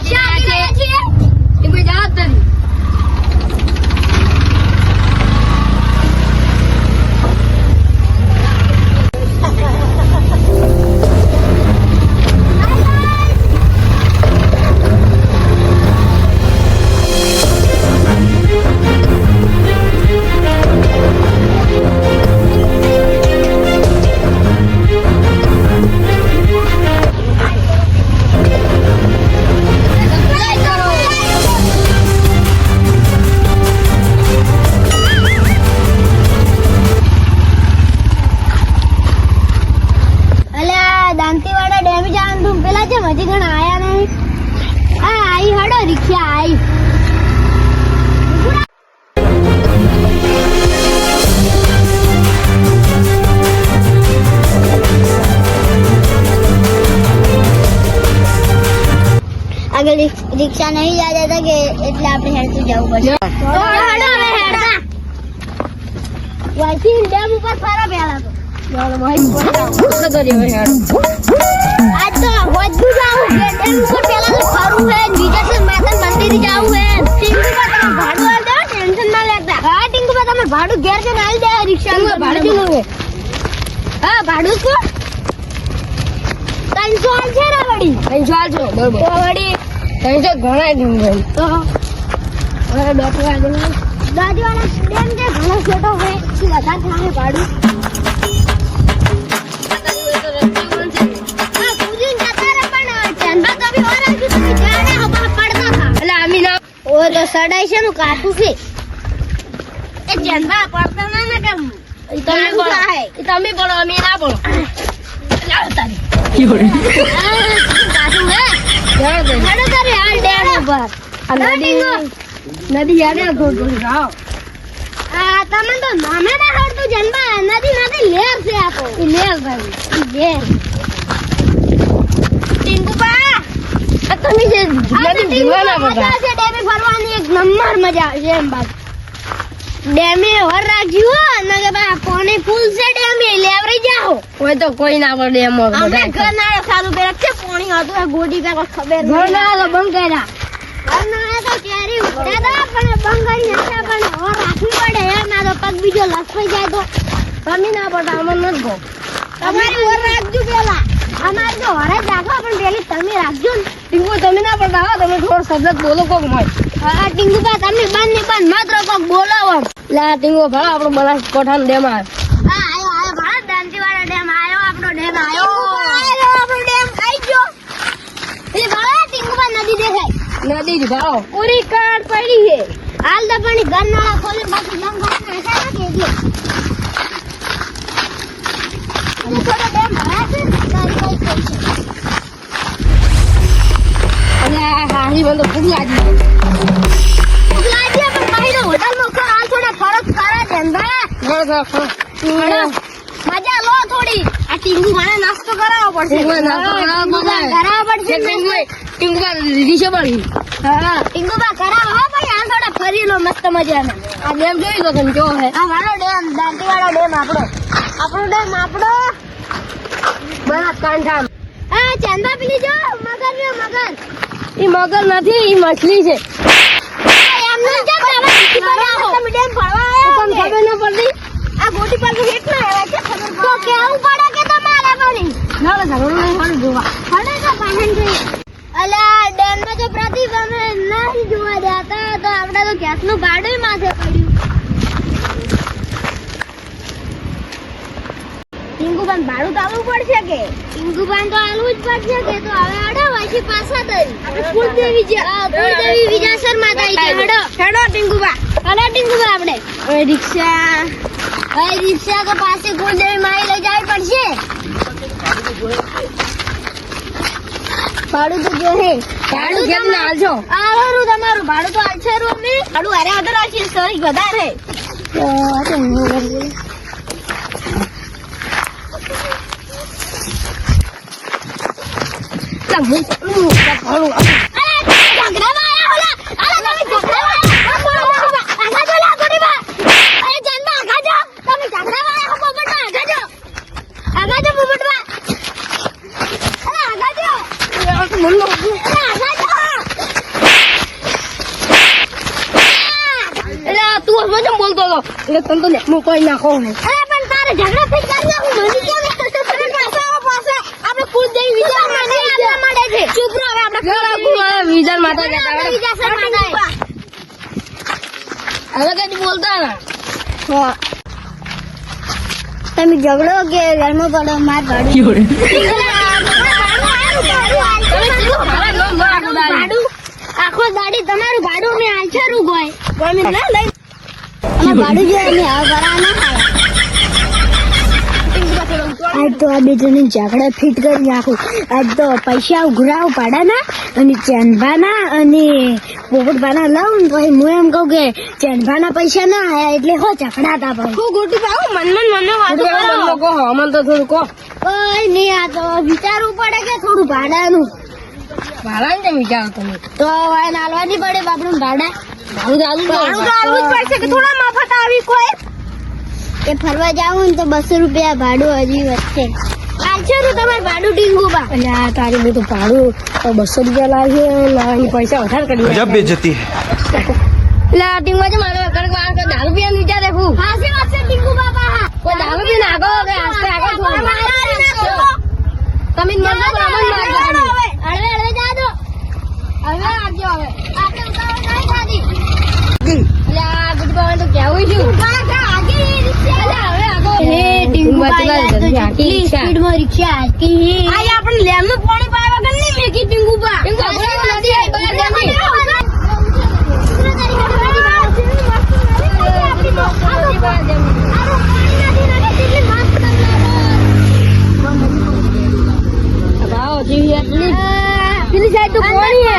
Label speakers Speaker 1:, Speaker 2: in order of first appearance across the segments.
Speaker 1: રિક્ષા છે એ કોઈ જાત નથી.
Speaker 2: દાંતીવાડા ડેમ જવાનું પેલા છે હજી ઘણા આયા નહીં. આ આઈ હડો રિક્ષા આઈ. આગળ રિક્ષા નહીં જા દેતા કે એટલે આપણે હેડતું જવું પડશે. તો હડો હવે હેડતા વાસી ડેમ ઉપર ફરા પેલા તો
Speaker 1: આજ તો
Speaker 2: વધુ જાવું ડેમ ઉપર પેલા તો ફરવું હે બીજા છે માતા મંદિર જાવું હે. ટિંકુબા તમે ભાડું આલ દો ટેન્શન ના લેતા. હા ટિંકુબા તમે ભાડું ઘેર છે આલ દે રિક્ષા ભાડું કેટલું હે? હા ભાડું શું 300 આલ છે ને વડી
Speaker 1: 300 આલજો બરોબર
Speaker 2: તો વડી
Speaker 1: 300 ઘણા દઉં ભાઈ
Speaker 2: તો હવે બેઠવા દે દાદીવાળા ડેમ જે ઘણો છોટો હોય શું વધારે થાય ભાડું. ઓ તો સડાઈ છે નું કાઠું છે એ જનબા પડતા ના ને કેમ
Speaker 1: તમે બોલો અમે ના બોલો
Speaker 2: કાઠું હે હડો તારે હાલ ડેમ ઉપર
Speaker 1: નદી યાદ જાઓ
Speaker 2: આ તમે તો નામે ના હડતું જનબા નદી લેર છે આ તો લેર ભાઈ લેર ટિંકુબા
Speaker 1: તમે જે નદી જીવવાના બધા
Speaker 2: છે ડેમે ફરવાની એક નંબર મજા આવશે એમ બાત ડેમે વર રાખ્યું ને કે બા પાણી ફૂલ છે ડેમે લેવરી જાઓ
Speaker 1: કોઈ તો કોઈ ના પડે એમ
Speaker 2: અમે ઘર ના સારું પેલા છે પાણી હતું આ ગોડી કા ખબર
Speaker 1: ઘર ના તો બંધ કર્યા
Speaker 2: ઘર ના તો કેરી ઉઠ્યા પણ બંધ કરી નાખ્યા પણ વર રાખવી પડે યાર ના તો પગ બીજો લસવાઈ જાય તો
Speaker 1: તમે ના પડતા અમને નથી કહો
Speaker 2: તમારી વર રાખજો પેલા અમારે તો વરે જ રાખવા પણ પેલી તમે રાખજો ને
Speaker 1: ટીંકુ તમે ના પડતા હા તમે થોડો શબ્દ બોલો કોક મત
Speaker 2: હા ટીંગુબા તમે બંધ ની બંધ માત્ર કોક બોલાવો
Speaker 1: લા ટીંગુ ભાડા આપણો બનાસ કોઠાનો ડેમ આવે
Speaker 2: હા આયો ભારત દાંતીવાડા ડેમ આયો આપણો ડેમ આયો આપણો ડેમ આઈ ગયો એ ભાડા ટીંગુબા નદી દેખાય
Speaker 1: નદી જ ભાડો
Speaker 2: પૂરી કાર પડી છે હાલ તો પાણી ઘર નાળા ખોલી બાકી ડેમ ઘર નાખ્યા કે જે થોડો ડેમ ભરાય છે
Speaker 1: અને હાહી બંધ ભૂખ લાગી
Speaker 2: લાગ્યા પણ પાણી હોટલમાં ખા હાલ થોડા ફરક કરા ધંધા મજા લો થોડી આ ટીંગુ મને નાસ્તો કરાવવો પડશે કરાવવો પડશે
Speaker 1: ટીંગુબા રીસે પડી
Speaker 2: હા ટીંગુબા કરાવો હો ભાઈ આ થોડા ફરી લો મસ્ત મજાના
Speaker 1: આ ડેમ જોઈ લો તમે કેવો હે
Speaker 2: આ મારો ડેમ દાંતીવાડા ડેમ આપણો ડેમ આપણો
Speaker 1: બનાસકાંઠા
Speaker 2: આ ચાંદા પેલી જો મગર ને મગર
Speaker 1: ઈ મગર નથી ઈ મછલી છે
Speaker 2: એમને કેમ બનાવો તમે ડેમ ફરવા આવ્યા
Speaker 1: તમને ખબર ન પડતી
Speaker 2: આ ગોટી પાસે કેટલા આવ્યા છે ખબર તો કેવું પડે કે તમારે પાણી
Speaker 1: ના ઝઘડો નહીં હાલ જોવા
Speaker 2: હડે તો પાણી જોઈએ અલા ડેમ માં જો પ્રતિબંધ નહીં જોવા દેતા તો આપણે તો ગેસ નું ભાડું માથે પડ્યું ટીંગુબાન ભાડું તો આલવું પડશે કે ટીંગુબાન તો આલવું જ પડશે કે તો હવે હડો વાસી પાછા તરી આપણે કુળદેવી વિજાસર માતા આવી છે હડો ટીંગુબા આપણે હવે રિક્ષા તો પાસે કુળદેવી માઈ લઈ જવી પડશે ભાડું તો જો હે
Speaker 1: ભાડું કેમ ના હાલશો
Speaker 2: આરું તમારું ભાડું તો આલશે રૂ અમે ભાડું હારે આગળ રાખીએ સોરી વધારે
Speaker 1: એટલે તને તો લેખમાં કોઈ નાખો ને
Speaker 2: અરે પણ તારે ઝઘડા ફિટ કરી નાખું મને કેમ પાછા આપણે કુળદેવી વિજય માટે છે ચૂપ રહો હવે આપણે
Speaker 1: વિજય માતા કહેતા
Speaker 2: આપણે વિજાસર માતા
Speaker 1: હવે કઈ બોલતા ને
Speaker 2: તમે ઝઘડો કે ઘરમાં પડો માર પાડું આખો દાડી તમારું ભાડું મેં આલછરું ગોય અમે ના લઈ અમે ભાડું જો અમે આ ભરા ના આજ તો આ બે જણે ઝઘડા ફિટ કરી નાખું આજ તો પૈસા ઉઘરાવ પાડાના અને ચેનભાના અને પોપટભાના લાવું ને પછી હું એમ કહું કે ચેનભાના પૈસા ના આયા એટલે હો ઝઘડાતા ભાઈ
Speaker 1: હું ગોટી પાઉં મન વાતો કહો અમન તો થોડું કહો
Speaker 2: કોઈ નહીં આ તો વિચારવું પડે કે થોડું ભાડાનું
Speaker 1: ભાડા ને વિચારો તમે
Speaker 2: તો એને હાલવાની પડે બાપડું ભાડા
Speaker 1: ભાડું તો
Speaker 2: આલવું જ પડશે કે થોડા મફત આવી કોઈ એ ફરવા જાવું ને તો 200 રૂપિયા ભાડું હજી વધશે આલશો તો તમારે ભાડું ડીંગુબા
Speaker 1: એટલે આ તારી બધું ભાડું 200 રૂપિયા લાગે લાવવાની પૈસા વધારે કરી
Speaker 3: गजब बेइज्जती है
Speaker 1: એટલે આ ટીમમાં છે મારે દારૂ પીવાનું વિચાર રાખું
Speaker 2: હાસી વાત છે ડીંગુબા બા
Speaker 1: કોઈ દારૂ પીને આગળ કે આસ્તે આગળ થોડું તમે મરજો તો અમન મારજો
Speaker 2: હળવે જા દો
Speaker 1: હવે આવજો હવે
Speaker 2: આપણે ઉતાવળ નહીં થાતી
Speaker 1: એટલે આ ગુડ બાવન તો કેવું છું
Speaker 2: આગે રિક્ષા
Speaker 1: એટલે હવે આગળ
Speaker 2: હે ડીંગુબા સ્પીડમાં રિક્ષા હાકી
Speaker 1: આય આપણે લેમનું પાણી પાવા વગર નહીં મેકી ટીંગુબા આપણે નથી આઈ બહાર જમી ભાવ જીવી એટલી પેલી સાઈડ તો પાણી હે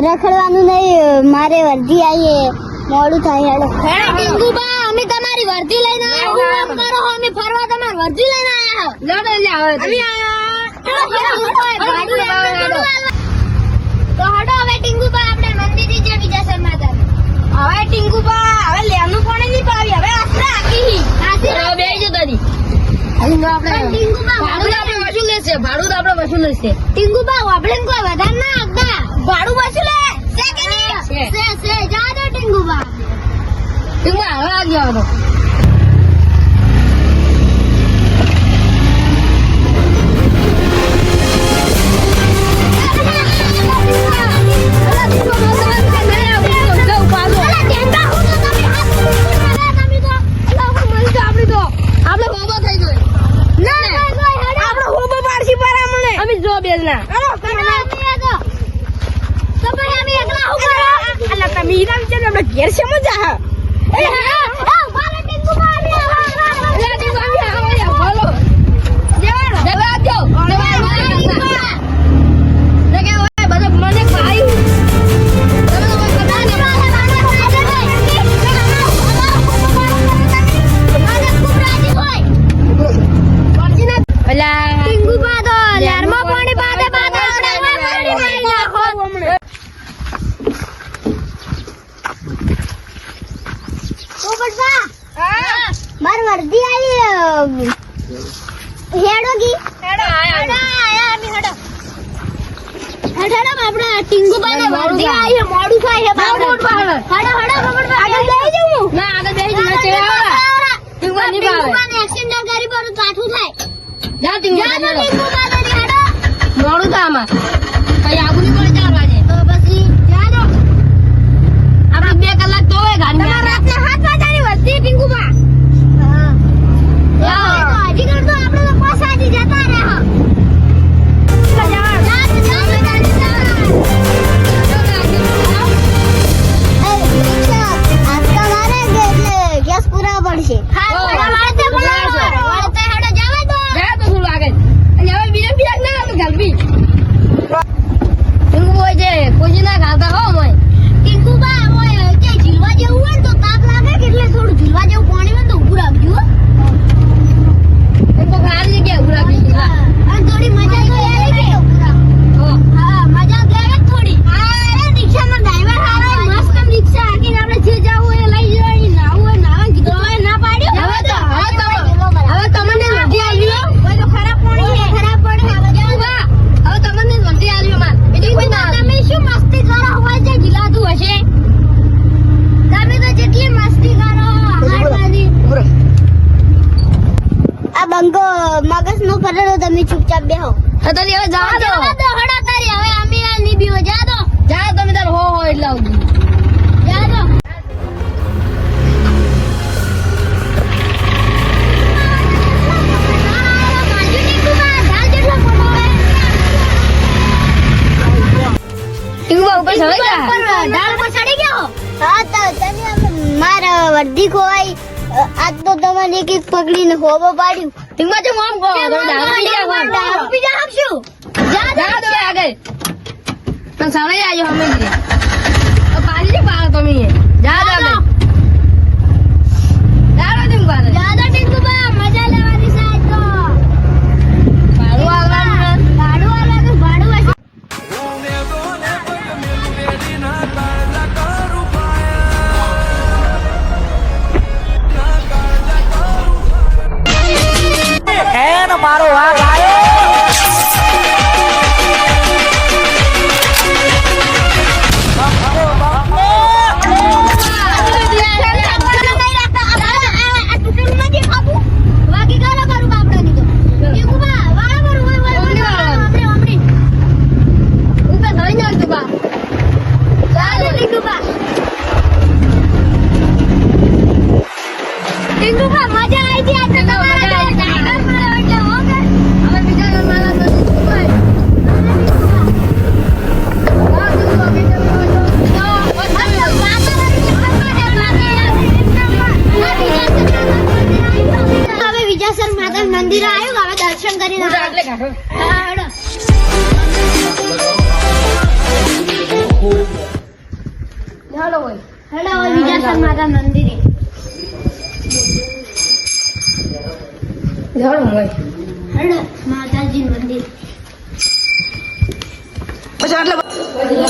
Speaker 2: રખડવાનું નહીં મારે વર્ધી આવીએ મોડું થાય હેડો ટીંગુબા અમે તમારી વર્ધી લઈને આવ્યા હું કરો અમે ફરવા તમારી વર્ધી લઈને આવ્યા
Speaker 1: લડો એટલે આવે
Speaker 2: તો હડો હવે ટીંગુબા આપણે મંદિરે જે વિજાસર માતા
Speaker 1: હવે ટીંગુબા હવે લેમનું પાણી નહીં પાવી હવે આસ્તે આકી હવે બેહી જતો દી હવે નો આપણે
Speaker 2: ટીંગુબા
Speaker 1: ભાડું તો આપણે વસૂલ લેશે ભાડું તો આપણે વસૂલ લેશે
Speaker 2: ટીંગુબા આપણે કોઈ વધારે ના આપતા
Speaker 1: ભાડું વસૂલે
Speaker 2: છે કે નહીં
Speaker 1: છે.
Speaker 2: છે જા દો ટીંગુબા
Speaker 1: ટીંગુબા હવે આવજો હવે અમે જો બેલના તમે ઈરા વિચાર આપણે ઘેર છે મજા
Speaker 2: માર વર્દી આવી હેડો કી હેડો આપણે ટીંગુબા ને વર્દી આવી મોડું થાય છે હડો આગળ બેહી જવું
Speaker 1: ના આગળ બેહી જઈને ટીંગુબા ની ભાવે
Speaker 2: ટીંગુબાને એક્સિડન્ટ કરી પર કાઠું થાય
Speaker 1: જા ટીંગુબા
Speaker 2: ટીંગુબા ને હેડો
Speaker 1: મોડું થાય આમાં કઈ આગળ ની પડી 4 વાગે
Speaker 2: તો પછી જાજો
Speaker 1: આપણે 2 કલાક તો હોય ગાડી
Speaker 2: રાતના 7 વાગ્યાની વર્દી ટીંગુબા હજી કરતો આપણે તો પાછાથી જતા રહ્યા ગેસ પૂરા પડશે ટીંગુબા ઝીલવા જેવું હોય ને તો અંકો મગજ નો કરેલો તમે ચૂપચાપ બેહો
Speaker 1: તો તને હવે જવા દો
Speaker 2: હડો તારી હવે અમે ની બીવો જા દો
Speaker 1: તમે તાર હો એટલે આવજો
Speaker 2: જા દો
Speaker 1: ટીંગુબા ઉપર ચડી જા
Speaker 2: ઢાળ પર ચડી ગયો હા તો તમે મારા વર્દી ખોવાઈ આજ તો તમારે એક એક પકડીને હોબો પાડ્યું
Speaker 1: ટીંગુબા જો આમ કહો
Speaker 2: દારૂ પી જા આપશું
Speaker 1: જા દો આગળ તો સામે આજો અમે પાછી પાડો તમે જા દો આગળ જા દો ટીંગુબા
Speaker 2: દાદા ટીંગુબા મજા લેવાની છે આજ તો
Speaker 1: ભાડું આવવાનું
Speaker 2: ભાડું આલાનું ભાડું હશે
Speaker 3: મારો વાઘ આવ્યો
Speaker 2: મંદિર આવ્યું હવે દર્શન કરીને
Speaker 1: એટલે કાઢો
Speaker 2: હેડો
Speaker 1: ચાલો ભાઈ
Speaker 2: હેડો વિજાસર માતા મંદિરે
Speaker 1: ચાલો ભાઈ
Speaker 2: હેડો માતાજી મંદિર
Speaker 1: પછી એટલે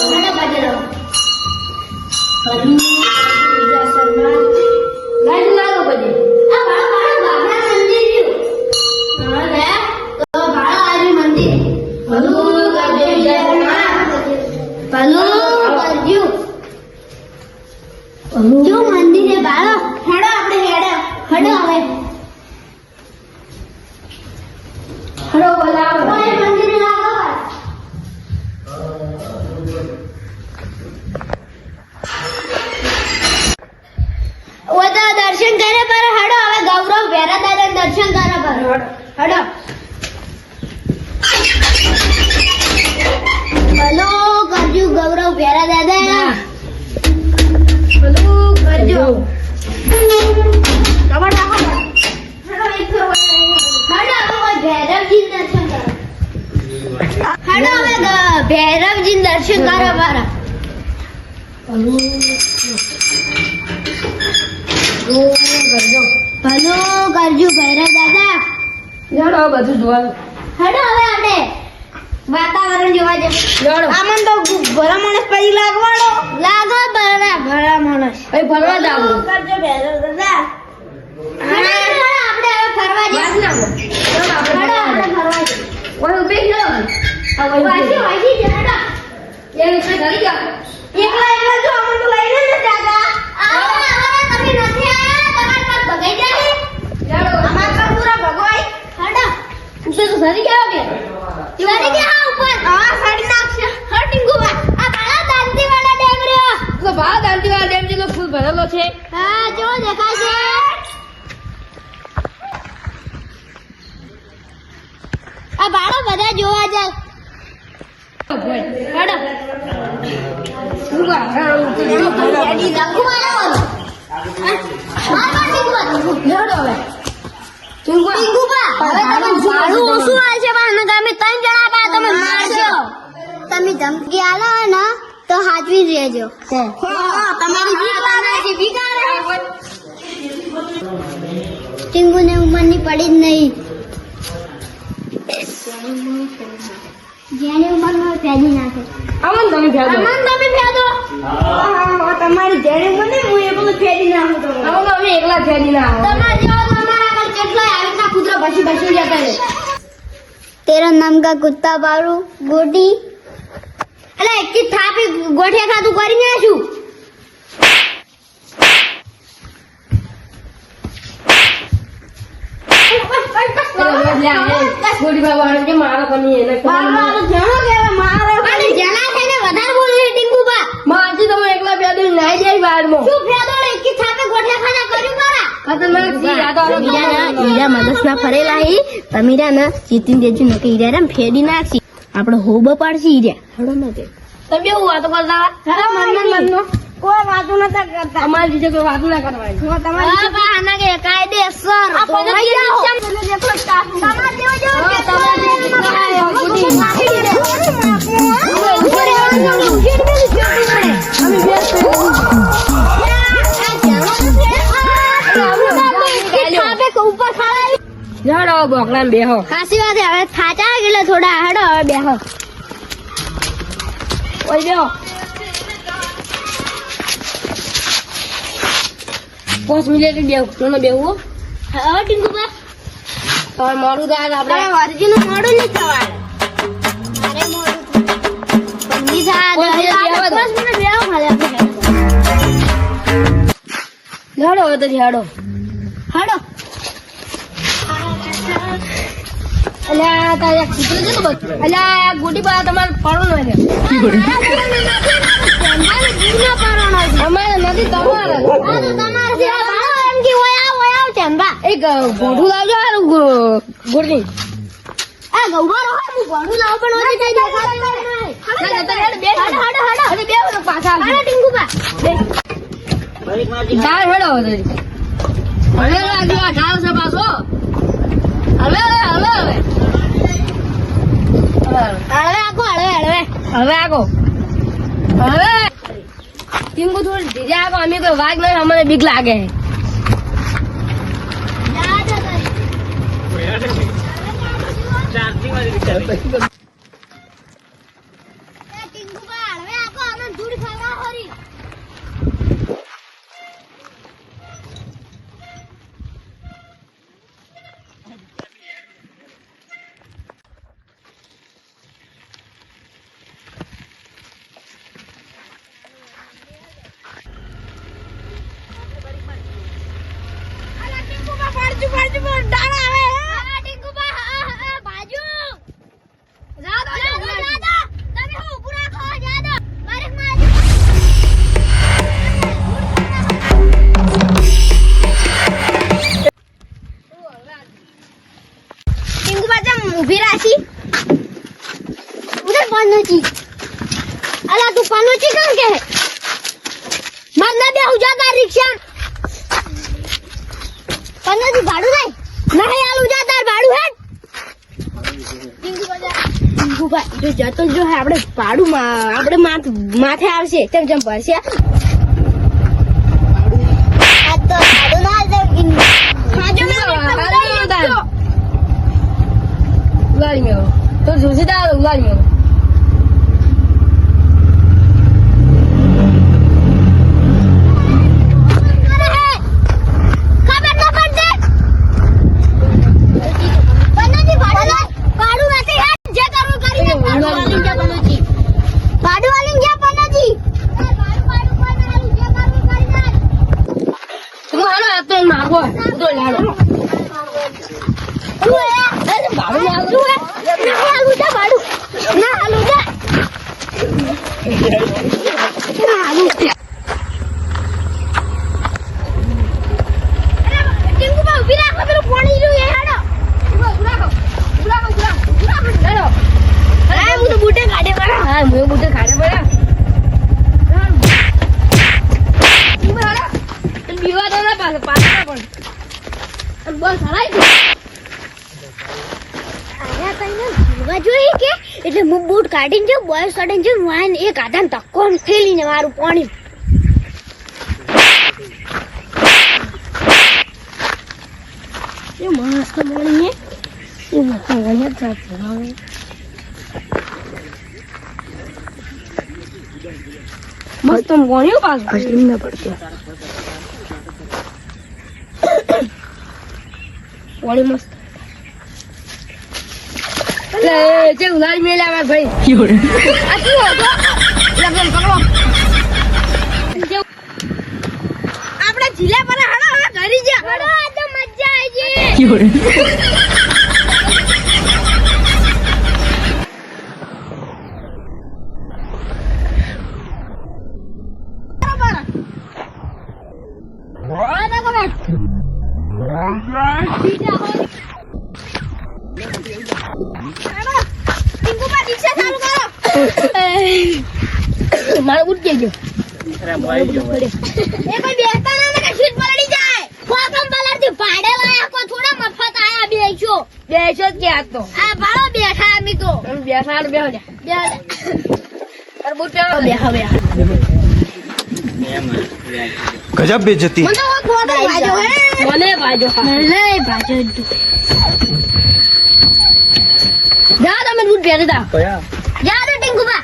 Speaker 2: હેડો બાજરો વિજાસર
Speaker 1: લાઈન લાવો પછી
Speaker 2: આ બાળા મંદિર રહ્યું હવે તો બાળા આવી મંદિર ભલું કરજો જો મંદિરે બાળો હેડો આપણે હેડો હવે
Speaker 1: હલો બોલાવો
Speaker 2: કોઈ મંદિરે લાગો ઓ તો દર્શન કરે પર હેડો હવે ગૌરવ ભેરા દાદા દર્શન કરે પર હેડો ભલો કરજો ગૌરવ ભેરા દાદા ભલો કરજો કબર રાખો હેડો એક હેડો હવે ભૈરવજી દર્શન કરો હેડો હવે ભૈરવજી દર્શન કરો મારા ભલો કરજો ભૈરવ દાદા
Speaker 1: ચાલો બધું જોવાનું
Speaker 2: હેડો હવે આપણે વાતાવરણ જોવા જઈએ
Speaker 1: ચાલો
Speaker 2: આમન તો ભલા માણસ પછી લાગવાડો લાગો ભલા માણસ
Speaker 1: ભાઈ ફરવા જાવ
Speaker 2: કરજો ભૈરવ દાદા આપણે હવે ફરવા જઈએ
Speaker 1: વાત ના બોલ. ચાલો આપણે
Speaker 2: હેડો આપણે ફરવા જઈએ
Speaker 1: કોઈ ઉભી જ ન હોય. આ વહી
Speaker 2: વાસી વાસી જ હેડો
Speaker 1: એ વિશે કરી ગયા
Speaker 2: એકલા જો અમન તો લઈને ન જાગા આવો તમે નથી આયા તમાર પાસ ભગાઈ જાય
Speaker 1: ચાલો
Speaker 2: અમાર પર પૂરા ભગવાઈ હેડો
Speaker 1: ઉસે તો સરી ગયા કે
Speaker 2: ચડી ગયા ઉપર હા સડી નાખશે હટિંગ ગુવા આ બડા દાંતી વાળા ડેમ રહ્યો
Speaker 1: તો બા દાંતીવાળા ડેમ જેટલો ફૂલ ભરેલો છે
Speaker 2: હા જો દેખાય છે આ બાળા બધા જોવા જાય હેડો
Speaker 1: શું કા
Speaker 2: લખું વાળો
Speaker 1: લેડો હવે ચુંગવા
Speaker 2: ટીંગુબા હવે તમે ભાડું ઓછું આવશે પણ તમે 3 જણા બા તમે મારજો તમે ધમકી આલો ને તો હાજવી રહેજો તમારી બીક લાગે છે બીક આવે ટીંગુને ઉંમરની પડી જ નહીં જેની ઉંમરમાં ફેદી નાખે
Speaker 1: આમન તમે ભેદો
Speaker 2: અમન તમે ફેદો તમારી જેની ઉંમર ને હું એ બધું ફેદી નાખું તમને
Speaker 1: આમન અમે એકલા ફેદી ના આવો
Speaker 2: તમારા જેવા તમારા આગળ કેટલા આવી રીતના કૂતરા બસી બસી જતા રહે તેરા નામ કા કુત્તા પાડું ગોટી એટલે એક થાપી ગોઠિયા ખાતું કરી નાખ્યું
Speaker 1: અલ્યા એ ગોડી બાબા કે મારો તમે એને
Speaker 2: મારો જેનો કહેવાય મારો અને જેના થઈને વધારે બોલે ટીંગુબા
Speaker 1: માજી તમે એકલા બે દિન નાઈ જાય બહારમાં
Speaker 2: શું ફેદો એકી થાપે ગોઠિયા ખાના કર્યું મારા
Speaker 1: ખતરનાક સી આ તો
Speaker 2: હીરા મદસમાં ફરેલા હી તમીરા ને ચીતીન દેજો ને કે હીરા ને ફેડી નાખી આપણે હોબ પાડશી હીરા હડો મતે
Speaker 1: તમે એવું વાતો કરતા
Speaker 2: મનનો કોઈ વાતો નતા કરતા
Speaker 1: અમારી રીતે કોઈ વાત ના કરવાની
Speaker 2: તમારી આના કે કાયદેસર આ તમાર જેવો
Speaker 1: જાડો બોકડા બેહો
Speaker 2: ખાસી વાત છે, હવે થાચા ગયેલા થોડા હેડો હવે બેહો
Speaker 1: ઓય બેહો 5 મિનિટ બેહો કોને બેહવું
Speaker 2: હવે ટીંગુબા
Speaker 1: તમારે મોડું થાય
Speaker 2: આપણે
Speaker 1: આપણે
Speaker 2: વર્જીનું મોડું નહીં થવાનું અરે મોડું પંડી થા
Speaker 1: કોઈ મિનિટ બેહવા દો.
Speaker 2: 10 મિનિટ બેહો ખાલી આપણે
Speaker 1: જાડો હવે તો જાડો
Speaker 2: હેડો
Speaker 1: અલ્યા તારે કીધું છે તો બસ અલ્યા ગોટી બા તમારે પડો ન છે અમારે નથી તમારે એક ગોઠું લાવજો હારું ગોઠી પાછા ઢાળ હેડો હવે લાગ્યો આ ઢાળ છે પાછો હવે આગો હવે ટીંગુ થોડી ધીરે આગો અમે કોઈ વાઘ નહીં અમને બીક લાગે
Speaker 2: ઉભી રાખી ઉધર પનોચી અલા તું પનોચી કણ કે મત ના બે ઉજાતા રિક્ષા પનોચી ભાડું નહીં આલું જાતા ભાડું હેડ ટીંગુભાઈ જો જતો જો હે આપણે ભાડું આપણે માથે આવશે તેમ જેમ ભરશે આ તો ભાડું ના દે
Speaker 1: ઉગાડી મેળો તો જોશી દાળ ઉગાડી મેળો માગો તો લાડો
Speaker 2: એટલે હું બૂટ કાઢીને જો બોયસ કાઢીને જો વાન એક આધાન ધક્કો થેલીને મારું પાણી એ મસ્ત મળી એ મસ્ત ગણ્યા ચાલે
Speaker 1: મસ્ત ગણ્યું પાછું કશું ના પડતું વાળી મસ્ત જે ઉધારી મેળે આવે ભાઈ આ શું હતો લગન પકડો
Speaker 2: આપણે જિલ્લા પર હાડો હવે ઘરી જા હાડો આ તો મજા આવી ગઈ ટીંગુબા રિક્ષા ચાલુ કરો.
Speaker 1: મારો બૂટ જઈ ગયો.
Speaker 2: એ કોઈ બેસતા ના ને સીટ પલળી જાય. કોકમ પલળતી ભાડે લાયા કો થોડા મફત આયા બેસો.
Speaker 1: બેસો જ ગયા તો.
Speaker 2: આ ભાડો બેઠા અમે તો.
Speaker 1: બેસાડ બેહો જા. તાર બૂટ પહેરો બેહો બેહો.
Speaker 4: ગજબ બેજતી.
Speaker 2: મને તો ગોડો વાજો હે.
Speaker 1: મને બાજો
Speaker 2: મને ભાજો
Speaker 1: જા તમે બૂટ પહેરી દા.
Speaker 2: યાર ટીંગુબા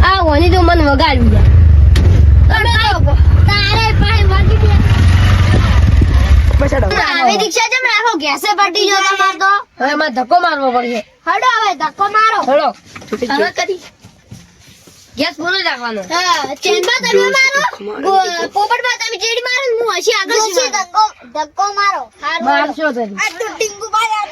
Speaker 1: આ ઓની તો મને વગાડ્યું છે.
Speaker 2: તમે તારે પાઈ વાગી દે.
Speaker 1: બસાડો.
Speaker 2: હવે રિક્ષા જેમ રાખો ગેસે પટી જો તમાર તો.
Speaker 1: હવે મારે ધક્કો મારવો પડશે.
Speaker 2: હડો હવે ધક્કો મારો.
Speaker 1: હળો હવે કરી ગેસ ફૂલ જ રાખવાનો.
Speaker 2: હા ચેનમાં તમે મારો. પોપટમાં તમે ચેડી મારો હું હસી આગળ ધક્કો મારો.
Speaker 1: મારશો તરી.
Speaker 2: આ તો ટીંગુબા યાર